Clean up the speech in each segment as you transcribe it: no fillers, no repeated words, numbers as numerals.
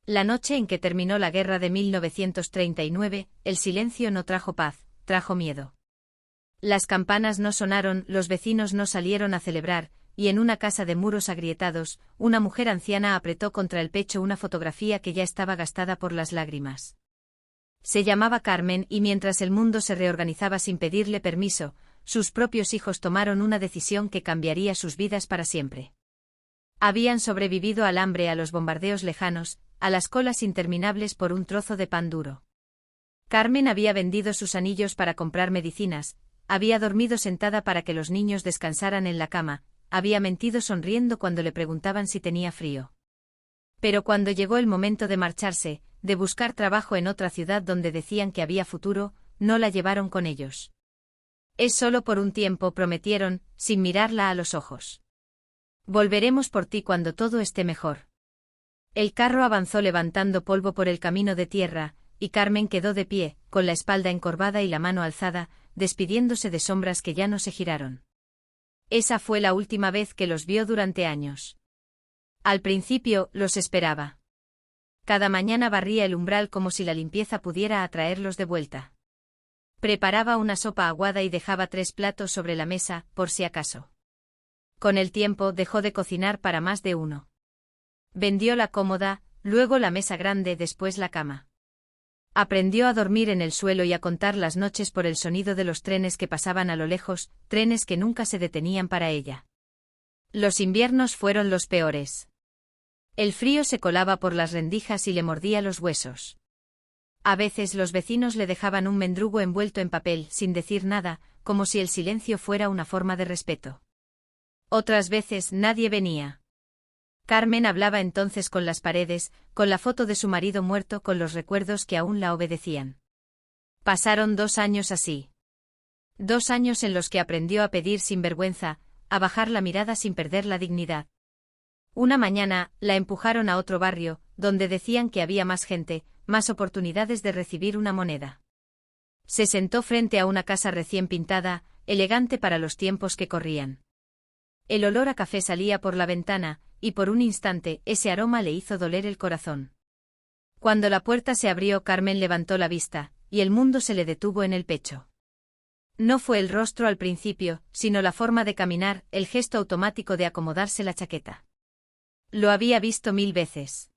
La noche en que terminó la guerra de 1939, el silencio no trajo paz, trajo miedo. Las campanas no sonaron, los vecinos no salieron a celebrar, y en una casa de muros agrietados, una mujer anciana apretó contra el pecho una fotografía que ya estaba gastada por las lágrimas. Se llamaba Carmen y mientras el mundo se reorganizaba sin pedirle permiso, sus propios hijos tomaron una decisión que cambiaría sus vidas para siempre. Habían sobrevivido al hambre, a los bombardeos lejanos, a las colas interminables por un trozo de pan duro. Carmen había vendido sus anillos para comprar medicinas, había dormido sentada para que los niños descansaran en la cama, había mentido sonriendo cuando le preguntaban si tenía frío. Pero cuando llegó el momento de marcharse, de buscar trabajo en otra ciudad donde decían que había futuro, no la llevaron con ellos. Es solo por un tiempo, prometieron, sin mirarla a los ojos. Volveremos por ti cuando todo esté mejor. El carro avanzó levantando polvo por el camino de tierra, y Carmen quedó de pie, con la espalda encorvada y la mano alzada, despidiéndose de sombras que ya no se giraron. Esa fue la última vez que los vio durante años. Al principio, los esperaba. Cada mañana barría el umbral como si la limpieza pudiera atraerlos de vuelta. Preparaba una sopa aguada y dejaba 3 platos sobre la mesa, por si acaso. Con el tiempo dejó de cocinar para más de uno. Vendió la cómoda, luego la mesa grande, después la cama. Aprendió a dormir en el suelo y a contar las noches por el sonido de los trenes que pasaban a lo lejos, trenes que nunca se detenían para ella. Los inviernos fueron los peores. El frío se colaba por las rendijas y le mordía los huesos. A veces los vecinos le dejaban un mendrugo envuelto en papel, sin decir nada, como si el silencio fuera una forma de respeto. Otras veces nadie venía. Carmen hablaba entonces con las paredes, con la foto de su marido muerto, con los recuerdos que aún la obedecían. Pasaron 2 años así. 2 años en los que aprendió a pedir sin vergüenza, a bajar la mirada sin perder la dignidad. Una mañana, la empujaron a otro barrio, donde decían que había más gente, más oportunidades de recibir una moneda. Se sentó frente a una casa recién pintada, elegante para los tiempos que corrían. El olor a café salía por la ventana, y por un instante ese aroma le hizo doler el corazón. Cuando la puerta se abrió, Carmen levantó la vista, y el mundo se le detuvo en el pecho. No fue el rostro al principio, sino la forma de caminar, el gesto automático de acomodarse la chaqueta. Lo había visto 1000 veces.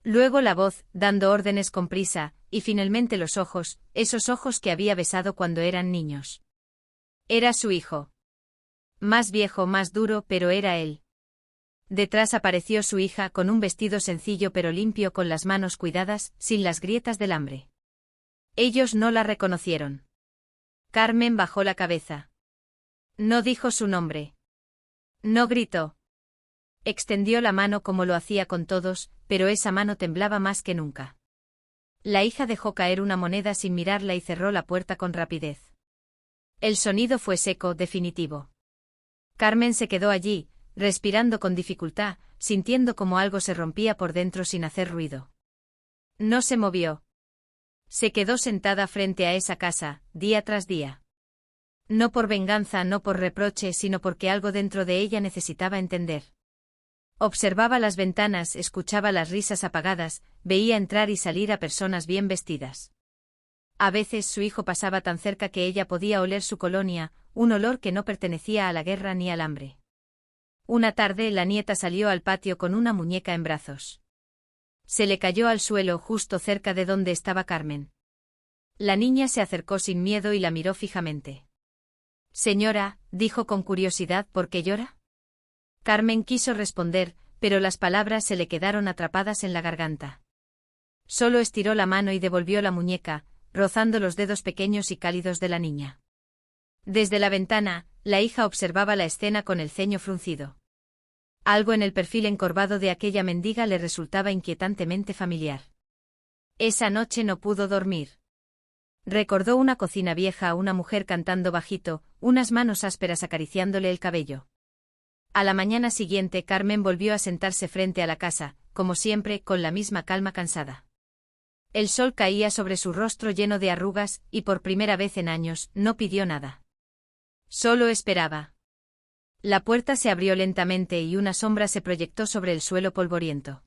Luego la voz, dando órdenes con prisa, y finalmente los ojos, esos ojos que había besado cuando eran niños. Era su hijo. Más viejo, más duro, pero era él. Detrás apareció su hija con un vestido sencillo pero limpio, con las manos cuidadas, sin las grietas del hambre. Ellos no la reconocieron. Carmen bajó la cabeza. No dijo su nombre. No gritó. Extendió la mano como lo hacía con todos, pero esa mano temblaba más que nunca. La hija dejó caer una moneda sin mirarla y cerró la puerta con rapidez. El sonido fue seco, definitivo. Carmen se quedó allí, respirando con dificultad, sintiendo como algo se rompía por dentro sin hacer ruido. No se movió. Se quedó sentada frente a esa casa, día tras día. No por venganza, no por reproche, sino porque algo dentro de ella necesitaba entender. Observaba las ventanas, escuchaba las risas apagadas, veía entrar y salir a personas bien vestidas. A veces su hijo pasaba tan cerca que ella podía oler su colonia, un olor que no pertenecía a la guerra ni al hambre. Una tarde la nieta salió al patio con una muñeca en brazos. Se le cayó al suelo justo cerca de donde estaba Carmen. La niña se acercó sin miedo y la miró fijamente. «Señora», dijo con curiosidad, «¿por qué llora?». Carmen quiso responder, pero las palabras se le quedaron atrapadas en la garganta. Solo estiró la mano y devolvió la muñeca, rozando los dedos pequeños y cálidos de la niña. Desde la ventana, la hija observaba la escena con el ceño fruncido. Algo en el perfil encorvado de aquella mendiga le resultaba inquietantemente familiar. Esa noche no pudo dormir. Recordó una cocina vieja, una mujer cantando bajito, unas manos ásperas acariciándole el cabello. A la mañana siguiente Carmen volvió a sentarse frente a la casa, como siempre, con la misma calma cansada. El sol caía sobre su rostro lleno de arrugas, y por primera vez en años, no pidió nada. Solo esperaba. La puerta se abrió lentamente y una sombra se proyectó sobre el suelo polvoriento.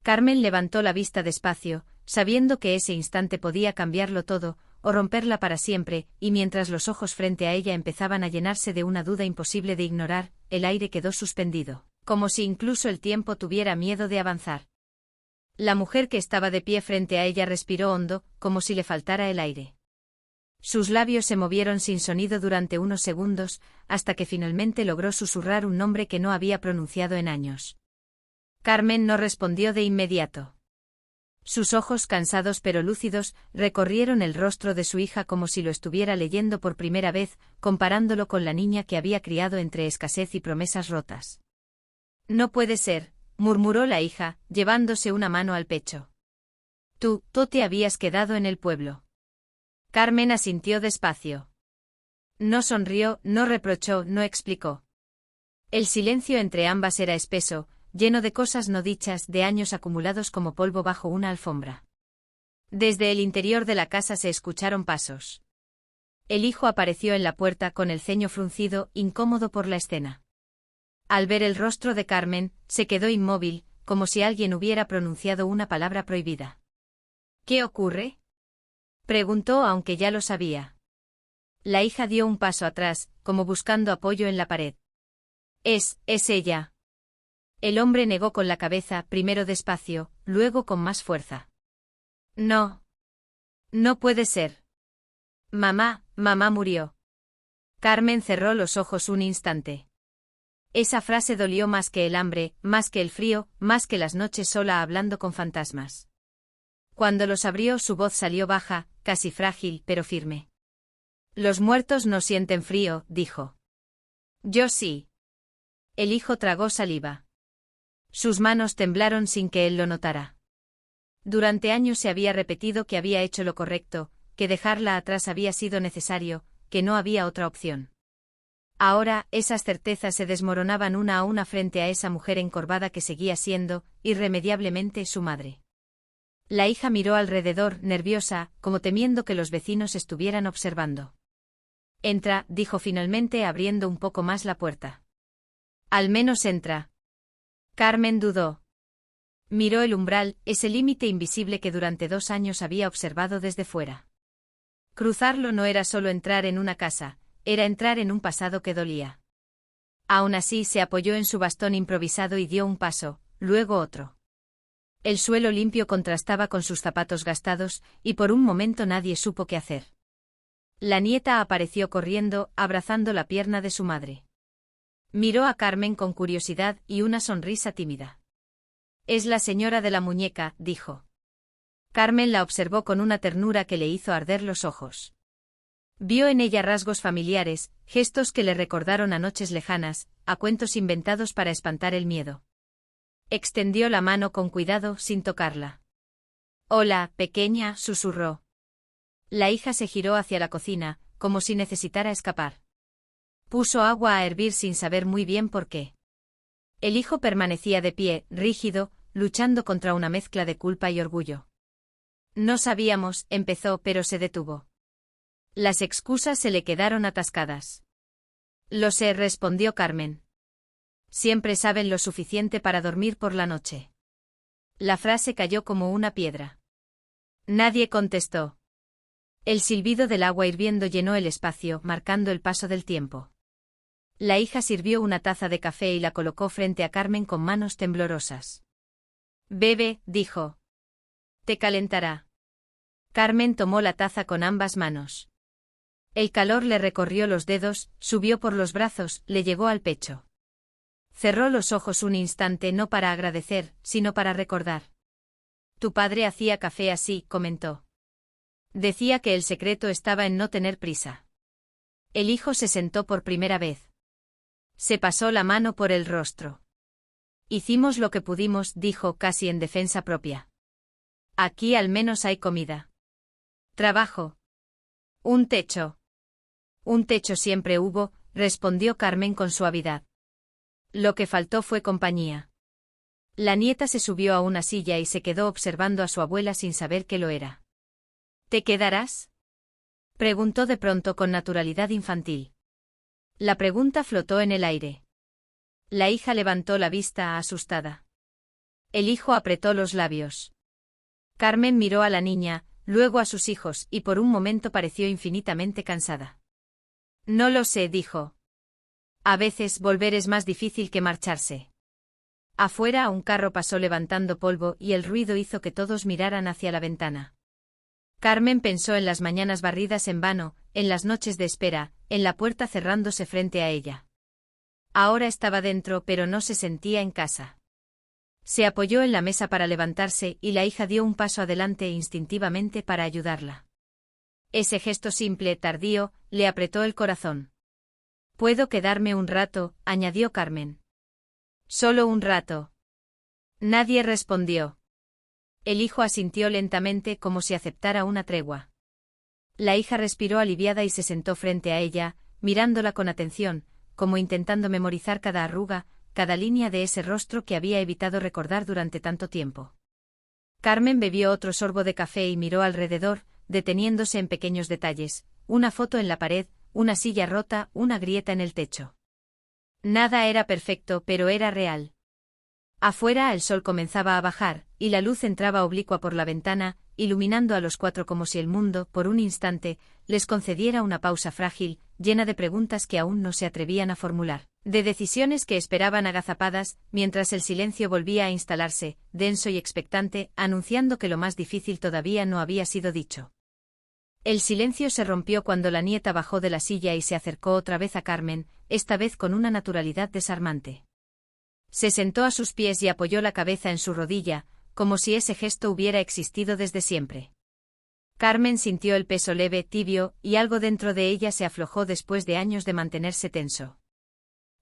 Carmen levantó la vista despacio, sabiendo que ese instante podía cambiarlo todo, o romperla para siempre, y mientras los ojos frente a ella empezaban a llenarse de una duda imposible de ignorar, el aire quedó suspendido, como si incluso el tiempo tuviera miedo de avanzar. La mujer que estaba de pie frente a ella respiró hondo, como si le faltara el aire. Sus labios se movieron sin sonido durante unos segundos, hasta que finalmente logró susurrar un nombre que no había pronunciado en años. Carmen no respondió de inmediato. Sus ojos cansados pero lúcidos recorrieron el rostro de su hija como si lo estuviera leyendo por primera vez, comparándolo con la niña que había criado entre escasez y promesas rotas. No puede ser, murmuró la hija, llevándose una mano al pecho. Tú te habías quedado en el pueblo. Carmen asintió despacio. No sonrió, no reprochó, no explicó. El silencio entre ambas era espeso, lleno de cosas no dichas, de años acumulados como polvo bajo una alfombra. Desde el interior de la casa se escucharon pasos. El hijo apareció en la puerta con el ceño fruncido, incómodo por la escena. Al ver el rostro de Carmen, se quedó inmóvil, como si alguien hubiera pronunciado una palabra prohibida. ¿Qué ocurre?, preguntó, aunque ya lo sabía. La hija dio un paso atrás, como buscando apoyo en la pared. Es ella. El hombre negó con la cabeza, primero despacio, luego con más fuerza. No. No puede ser. Mamá murió. Carmen cerró los ojos un instante. Esa frase dolió más que el hambre, más que el frío, más que las noches sola hablando con fantasmas. Cuando los abrió, su voz salió baja, casi frágil, pero firme. Los muertos no sienten frío, dijo. Yo sí. El hijo tragó saliva. Sus manos temblaron sin que él lo notara. Durante años se había repetido que había hecho lo correcto, que dejarla atrás había sido necesario, que no había otra opción. Ahora, esas certezas se desmoronaban una a una frente a esa mujer encorvada que seguía siendo, irremediablemente, su madre. La hija miró alrededor, nerviosa, como temiendo que los vecinos estuvieran observando. Entra, dijo finalmente abriendo un poco más la puerta. Al menos entra. Carmen dudó. Miró el umbral, ese límite invisible que durante 2 años había observado desde fuera. Cruzarlo no era solo entrar en una casa, era entrar en un pasado que dolía. Aún así se apoyó en su bastón improvisado y dio un paso, luego otro. El suelo limpio contrastaba con sus zapatos gastados, y por un momento nadie supo qué hacer. La nieta apareció corriendo, abrazando la pierna de su madre. Miró a Carmen con curiosidad y una sonrisa tímida. Es la señora de la muñeca, dijo. Carmen la observó con una ternura que le hizo arder los ojos. Vio en ella rasgos familiares, gestos que le recordaron a noches lejanas, a cuentos inventados para espantar el miedo. Extendió la mano con cuidado, sin tocarla. Hola, pequeña, susurró. La hija se giró hacia la cocina, como si necesitara escapar. Puso agua a hervir sin saber muy bien por qué. El hijo permanecía de pie, rígido, luchando contra una mezcla de culpa y orgullo. No sabíamos, empezó, pero se detuvo. Las excusas se le quedaron atascadas. Lo sé, respondió Carmen. Siempre saben lo suficiente para dormir por la noche. La frase cayó como una piedra. Nadie contestó. El silbido del agua hirviendo llenó el espacio, marcando el paso del tiempo. La hija sirvió una taza de café y la colocó frente a Carmen con manos temblorosas. Bebe, dijo. Te calentará. Carmen tomó la taza con ambas manos. El calor le recorrió los dedos, subió por los brazos, le llegó al pecho. Cerró los ojos un instante no para agradecer, sino para recordar. Tu padre hacía café así, comentó. Decía que el secreto estaba en no tener prisa. El hijo se sentó por primera vez. Se pasó la mano por el rostro. Hicimos lo que pudimos, dijo casi en defensa propia. Aquí al menos hay comida. Trabajo. Un techo. Un techo siempre hubo, respondió Carmen con suavidad. Lo que faltó fue compañía. La nieta se subió a una silla y se quedó observando a su abuela sin saber que lo era. ¿Te quedarás?, preguntó de pronto con naturalidad infantil. La pregunta flotó en el aire. La hija levantó la vista asustada. El hijo apretó los labios. Carmen miró a la niña, luego a sus hijos, y por un momento pareció infinitamente cansada. No lo sé, dijo. A veces volver es más difícil que marcharse. Afuera un carro pasó levantando polvo y el ruido hizo que todos miraran hacia la ventana. Carmen pensó en las mañanas barridas en vano, en las noches de espera, en la puerta cerrándose frente a ella. Ahora estaba dentro, pero no se sentía en casa. Se apoyó en la mesa para levantarse y la hija dio un paso adelante instintivamente para ayudarla. Ese gesto simple, tardío, le apretó el corazón. «¿Puedo quedarme un rato?», añadió Carmen. «Solo un rato». Nadie respondió. El hijo asintió lentamente como si aceptara una tregua. La hija respiró aliviada y se sentó frente a ella, mirándola con atención, como intentando memorizar cada arruga, cada línea de ese rostro que había evitado recordar durante tanto tiempo. Carmen bebió otro sorbo de café y miró alrededor, deteniéndose en pequeños detalles, una foto en la pared, una silla rota, una grieta en el techo. Nada era perfecto, pero era real. Afuera el sol comenzaba a bajar, y la luz entraba oblicua por la ventana, iluminando a los cuatro como si el mundo, por un instante, les concediera una pausa frágil, llena de preguntas que aún no se atrevían a formular, de decisiones que esperaban agazapadas, mientras el silencio volvía a instalarse, denso y expectante, anunciando que lo más difícil todavía no había sido dicho. El silencio se rompió cuando la nieta bajó de la silla y se acercó otra vez a Carmen, esta vez con una naturalidad desarmante. Se sentó a sus pies y apoyó la cabeza en su rodilla, como si ese gesto hubiera existido desde siempre. Carmen sintió el peso leve, tibio, y algo dentro de ella se aflojó después de años de mantenerse tenso.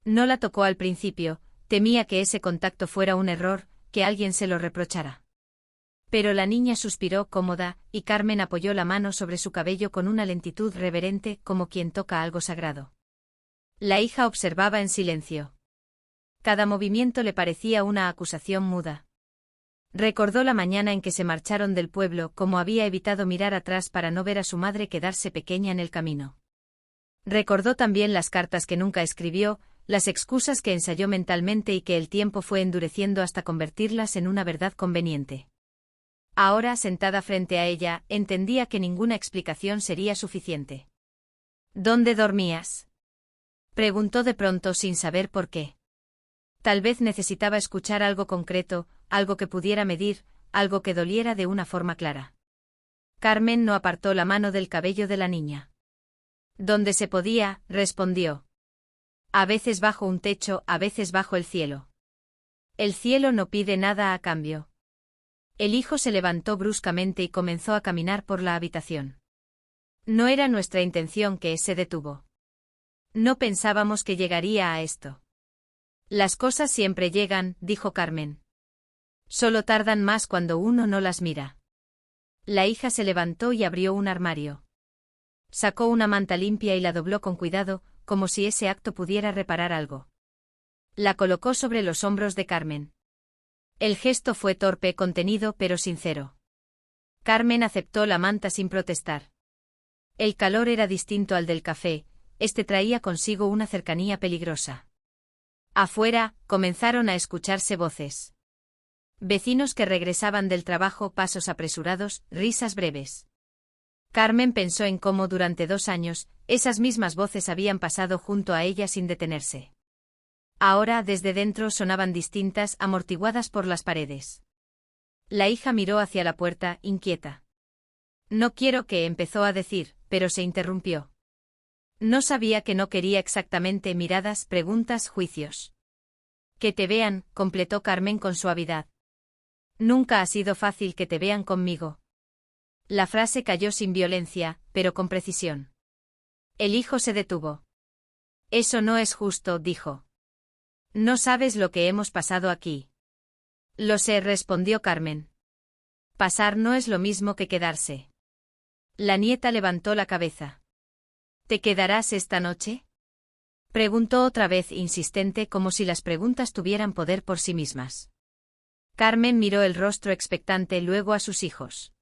No la tocó al principio, temía que ese contacto fuera un error, que alguien se lo reprochara. Pero la niña suspiró cómoda, y Carmen apoyó la mano sobre su cabello con una lentitud reverente como quien toca algo sagrado. La hija observaba en silencio. Cada movimiento le parecía una acusación muda. Recordó la mañana en que se marcharon del pueblo, cómo había evitado mirar atrás para no ver a su madre quedarse pequeña en el camino. Recordó también las cartas que nunca escribió, las excusas que ensayó mentalmente y que el tiempo fue endureciendo hasta convertirlas en una verdad conveniente. Ahora, sentada frente a ella, entendía que ninguna explicación sería suficiente. «¿Dónde dormías?», preguntó de pronto sin saber por qué. Tal vez necesitaba escuchar algo concreto, algo que pudiera medir, algo que doliera de una forma clara. Carmen no apartó la mano del cabello de la niña. «Donde se podía», respondió. «A veces bajo un techo, a veces bajo el cielo. El cielo no pide nada a cambio». El hijo se levantó bruscamente y comenzó a caminar por la habitación. «No era nuestra intención», que se detuvo. «No pensábamos que llegaría a esto». «Las cosas siempre llegan», dijo Carmen. «Solo tardan más cuando uno no las mira». La hija se levantó y abrió un armario. Sacó una manta limpia y la dobló con cuidado, como si ese acto pudiera reparar algo. La colocó sobre los hombros de Carmen. El gesto fue torpe, contenido, pero sincero. Carmen aceptó la manta sin protestar. El calor era distinto al del café, este traía consigo una cercanía peligrosa. Afuera, comenzaron a escucharse voces. Vecinos que regresaban del trabajo, pasos apresurados, risas breves. Carmen pensó en cómo durante 2 años, esas mismas voces habían pasado junto a ella sin detenerse. Ahora, desde dentro sonaban distintas, amortiguadas por las paredes. La hija miró hacia la puerta, inquieta. «No quiero que», empezó a decir, pero se interrumpió. No sabía que no quería exactamente miradas, preguntas, juicios. «Que te vean», completó Carmen con suavidad. «Nunca ha sido fácil que te vean conmigo». La frase cayó sin violencia, pero con precisión. El hijo se detuvo. «Eso no es justo», dijo. «No sabes lo que hemos pasado aquí». «Lo sé», respondió Carmen. «Pasar no es lo mismo que quedarse». La nieta levantó la cabeza. «¿Te quedarás esta noche?», preguntó otra vez insistente, como si las preguntas tuvieran poder por sí mismas. Carmen miró el rostro expectante, luego a sus hijos.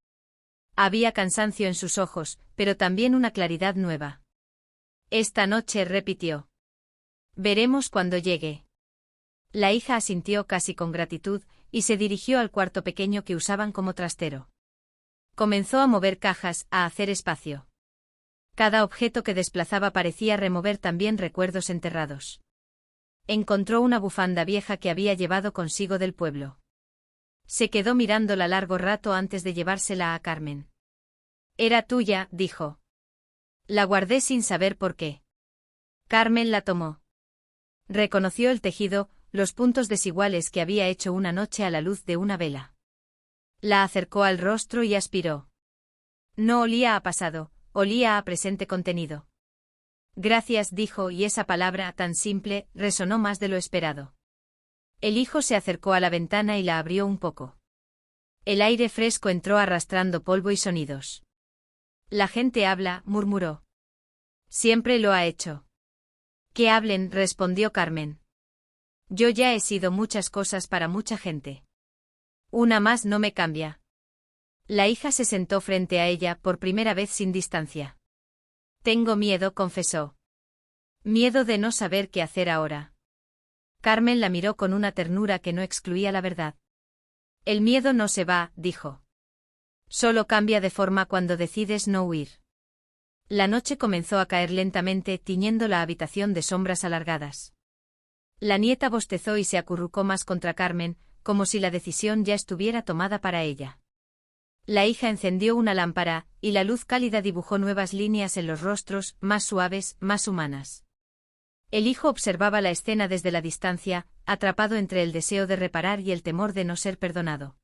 Había cansancio en sus ojos, pero también una claridad nueva. «Esta noche», repitió. «Veremos cuando llegue». La hija asintió casi con gratitud, y se dirigió al cuarto pequeño que usaban como trastero. Comenzó a mover cajas, a hacer espacio. Cada objeto que desplazaba parecía remover también recuerdos enterrados. Encontró una bufanda vieja que había llevado consigo del pueblo. Se quedó mirándola largo rato antes de llevársela a Carmen. «Era tuya», dijo. La guardé sin saber por qué. Carmen la tomó. Reconoció el tejido, los puntos desiguales que había hecho una noche a la luz de una vela. La acercó al rostro y aspiró. No olía a pasado, olía a presente contenido. Gracias, dijo, y esa palabra, tan simple, resonó más de lo esperado. El hijo se acercó a la ventana y la abrió un poco. El aire fresco entró arrastrando polvo y sonidos. La gente habla, murmuró. Siempre lo ha hecho. Que hablen, respondió Carmen. Yo ya he sido muchas cosas para mucha gente. Una más no me cambia. La hija se sentó frente a ella por primera vez sin distancia. Tengo miedo, confesó. Miedo de no saber qué hacer ahora. Carmen la miró con una ternura que no excluía la verdad. El miedo no se va, dijo. Solo cambia de forma cuando decides no huir. La noche comenzó a caer lentamente, tiñendo la habitación de sombras alargadas. La nieta bostezó y se acurrucó más contra Carmen, como si la decisión ya estuviera tomada para ella. La hija encendió una lámpara, y la luz cálida dibujó nuevas líneas en los rostros, más suaves, más humanas. El hijo observaba la escena desde la distancia, atrapado entre el deseo de reparar y el temor de no ser perdonado.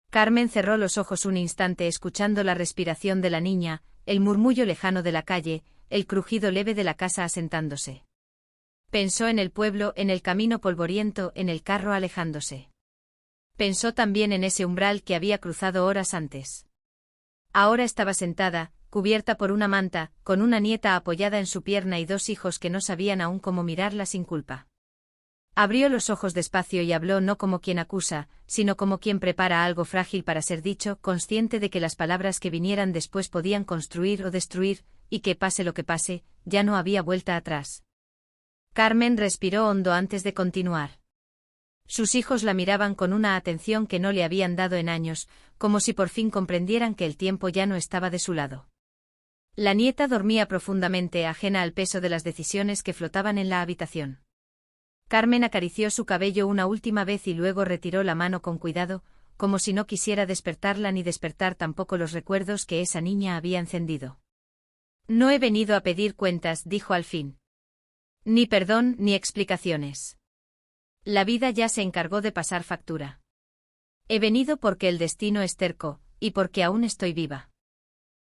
Carmen cerró los ojos un instante escuchando la respiración de la niña, el murmullo lejano de la calle, el crujido leve de la casa asentándose. Pensó en el pueblo, en el camino polvoriento, en el carro alejándose. Pensó también en ese umbral que había cruzado horas antes. Ahora estaba sentada, cubierta por una manta, con una nieta apoyada en su pierna y dos hijos que no sabían aún cómo mirarla sin culpa. Abrió los ojos despacio y habló no como quien acusa, sino como quien prepara algo frágil para ser dicho, consciente de que las palabras que vinieran después podían construir o destruir, y que pase lo que pase, ya no había vuelta atrás. Carmen respiró hondo antes de continuar. Sus hijos la miraban con una atención que no le habían dado en años, como si por fin comprendieran que el tiempo ya no estaba de su lado. La nieta dormía profundamente, ajena al peso de las decisiones que flotaban en la habitación. Carmen acarició su cabello una última vez y luego retiró la mano con cuidado, como si no quisiera despertarla ni despertar tampoco los recuerdos que esa niña había encendido. No he venido a pedir cuentas, dijo al fin. Ni perdón ni explicaciones. La vida ya se encargó de pasar factura. He venido porque el destino es terco, y porque aún estoy viva.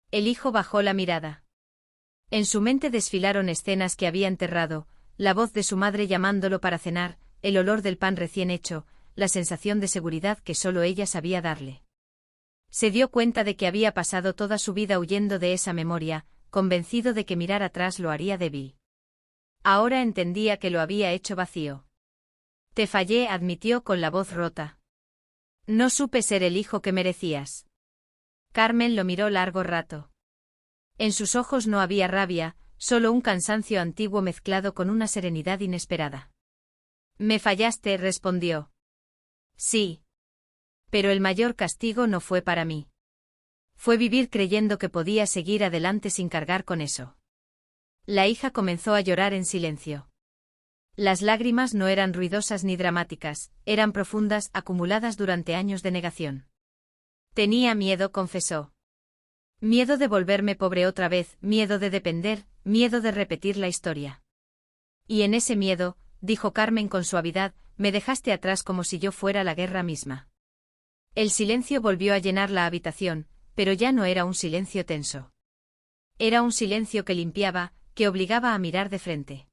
El hijo bajó la mirada. En su mente desfilaron escenas que había enterrado, la voz de su madre llamándolo para cenar, el olor del pan recién hecho, la sensación de seguridad que solo ella sabía darle. Se dio cuenta de que había pasado toda su vida huyendo de esa memoria, convencido de que mirar atrás lo haría débil. Ahora entendía que lo había hecho vacío. Te fallé, admitió con la voz rota. No supe ser el hijo que merecías. Carmen lo miró largo rato. En sus ojos no había rabia, solo un cansancio antiguo mezclado con una serenidad inesperada. Me fallaste, respondió. Sí. Pero el mayor castigo no fue para mí. Fue vivir creyendo que podía seguir adelante sin cargar con eso. La hija comenzó a llorar en silencio. Las lágrimas no eran ruidosas ni dramáticas, eran profundas, acumuladas durante años de negación. Tenía miedo, confesó. Miedo de volverme pobre otra vez, miedo de depender, miedo de repetir la historia. Y en ese miedo, dijo Carmen con suavidad, me dejaste atrás como si yo fuera la guerra misma. El silencio volvió a llenar la habitación, pero ya no era un silencio tenso. Era un silencio que limpiaba, que obligaba a mirar de frente.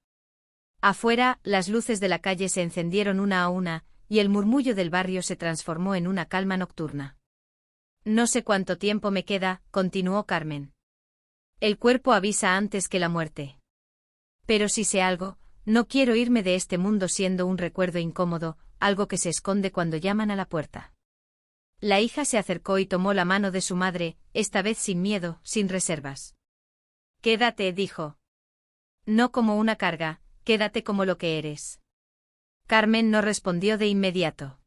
Afuera, las luces de la calle se encendieron una a una, y el murmullo del barrio se transformó en una calma nocturna. No sé cuánto tiempo me queda, continuó Carmen. El cuerpo avisa antes que la muerte. Pero si sé algo, no quiero irme de este mundo siendo un recuerdo incómodo, algo que se esconde cuando llaman a la puerta. La hija se acercó y tomó la mano de su madre, esta vez sin miedo, sin reservas. Quédate, dijo. No como una carga, quédate como lo que eres. Carmen no respondió de inmediato.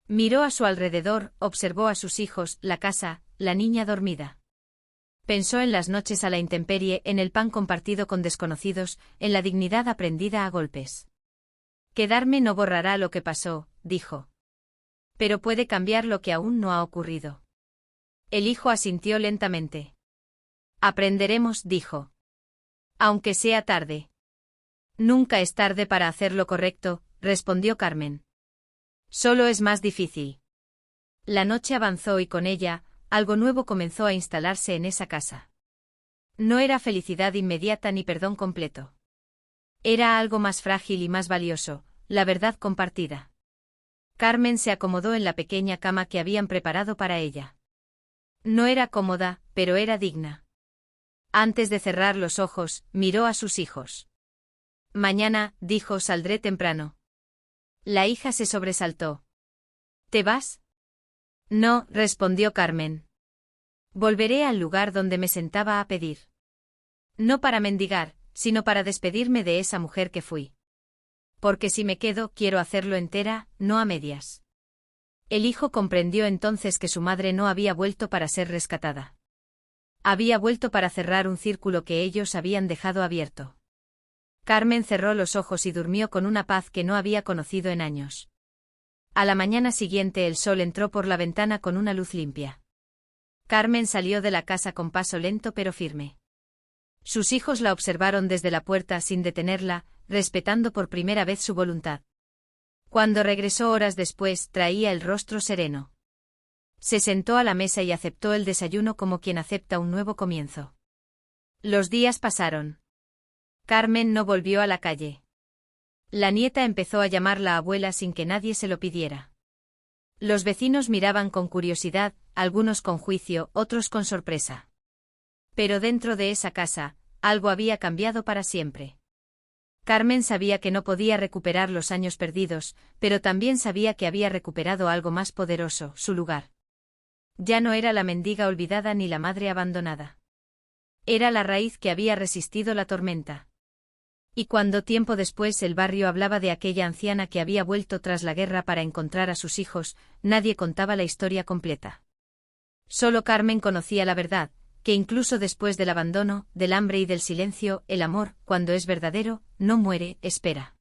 Miró a su alrededor, observó a sus hijos, la casa, la niña dormida. Pensó en las noches a la intemperie, en el pan compartido con desconocidos, en la dignidad aprendida a golpes. Quedarme no borrará lo que pasó, dijo. Pero puede cambiar lo que aún no ha ocurrido. El hijo asintió lentamente. Aprenderemos, dijo. Aunque sea tarde. Nunca es tarde para hacer lo correcto, respondió Carmen. Solo es más difícil. La noche avanzó y con ella, algo nuevo comenzó a instalarse en esa casa. No era felicidad inmediata ni perdón completo. Era algo más frágil y más valioso, la verdad compartida. Carmen se acomodó en la pequeña cama que habían preparado para ella. No era cómoda, pero era digna. Antes de cerrar los ojos, miró a sus hijos. Mañana, dijo, saldré temprano. La hija se sobresaltó. ¿Te vas? No, respondió Carmen. Volveré al lugar donde me sentaba a pedir. No para mendigar, sino para despedirme de esa mujer que fui. Porque si me quedo, quiero hacerlo entera, no a medias. El hijo comprendió entonces que su madre no había vuelto para ser rescatada. Había vuelto para cerrar un círculo que ellos habían dejado abierto. Carmen cerró los ojos y durmió con una paz que no había conocido en años. A la mañana siguiente el sol entró por la ventana con una luz limpia. Carmen salió de la casa con paso lento pero firme. Sus hijos la observaron desde la puerta sin detenerla, respetando por primera vez su voluntad. Cuando regresó horas después, traía el rostro sereno. Se sentó a la mesa y aceptó el desayuno como quien acepta un nuevo comienzo. Los días pasaron. Carmen no volvió a la calle. La nieta empezó a llamarla abuela sin que nadie se lo pidiera. Los vecinos miraban con curiosidad, algunos con juicio, otros con sorpresa. Pero dentro de esa casa, algo había cambiado para siempre. Carmen sabía que no podía recuperar los años perdidos, pero también sabía que había recuperado algo más poderoso, su lugar. Ya no era la mendiga olvidada ni la madre abandonada. Era la raíz que había resistido la tormenta. Y cuando tiempo después el barrio hablaba de aquella anciana que había vuelto tras la guerra para encontrar a sus hijos, nadie contaba la historia completa. Solo Carmen conocía la verdad, que incluso después del abandono, del hambre y del silencio, el amor, cuando es verdadero, no muere, espera.